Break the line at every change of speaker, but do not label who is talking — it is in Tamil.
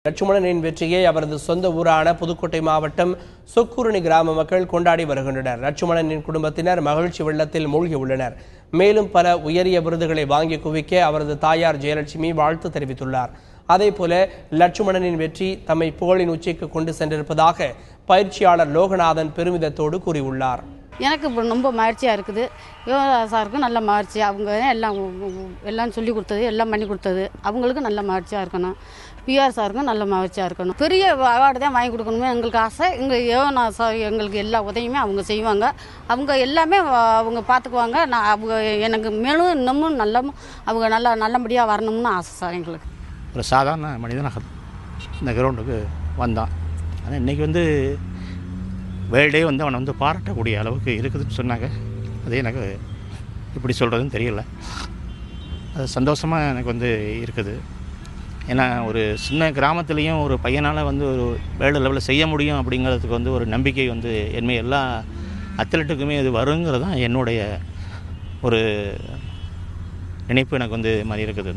லட்சுமணனின் வெற்றியை அவரது சொந்த ஊரான புதுக்கோட்டை மாவட்டம் சொக்கூரணி கிராம மக்கள் கொண்டாடி வருகின்றனர். லட்சுமணனின் குடும்பத்தினர் மகிழ்ச்சி வெள்ளத்தில் மூழ்கியுள்ளனர். மேலும் பல உயரிய விருதுகளை வாங்கி குவிக்க அவரது தாயார் ஜெயலட்சுமி வாழ்த்து தெரிவித்துள்ளார். அதேபோல லட்சுமணனின் வெற்றி தம்மை புகழின் உச்சிக்கு கொண்டு சென்றிருப்பதாக பயிற்சியாளர் லோகநாதன் பெருமிதத்தோடு கூறியுள்ளார்.
எனக்கு ரொம்ப மகிழ்ச்சியாக இருக்குது. யோகா சாருக்கும் நல்ல மகிழ்ச்சி. அவங்க எல்லாம் சொல்லி கொடுத்தது, எல்லாம் பண்ணி கொடுத்தது அவங்களுக்கு நல்ல மகிழ்ச்சியாக இருக்கணும். பிஆர் சாருக்கும் நல்ல மகிழ்ச்சியாக இருக்கணும். பெரிய அவார்டு தான் வாங்கி கொடுக்கணுமே எங்களுக்கு ஆசை. எங்கள் யோகா சார் எங்களுக்கு எல்லா உதவியுமே அவங்க செய்வாங்க. அவங்க எல்லாமே அவங்க பார்த்துக்குவாங்க. அவங்க எனக்கு மேலும் இன்னமும் அவங்க நல்லபடியாக வரணும்னு ஆசை சார். எங்களுக்கு
ஒரு சாதாரண மனிதனாக இந்த கிரவுண்டுக்கு வந்தான். ஆனால் இன்றைக்கி வேர்ல்டே அவனை பாராட்டக்கூடிய அளவுக்கு இருக்குதுன்னு சொன்னாங்க. அது எனக்கு இப்படி சொல்கிறதுன்னு தெரியல. அது சந்தோஷமாக எனக்கு இருக்குது. ஏன்னா ஒரு சின்ன கிராமத்துலேயும் ஒரு பையனால் ஒரு வேர்ல்டு லெவலில் செய்ய முடியும் அப்படிங்கிறதுக்கு ஒரு நம்பிக்கை என்மை எல்லா அத்லெட்டுக்குமே இது வருங்கிறது தான் என்னுடைய ஒரு நினைப்பு எனக்கு மாதிரி இருக்குது.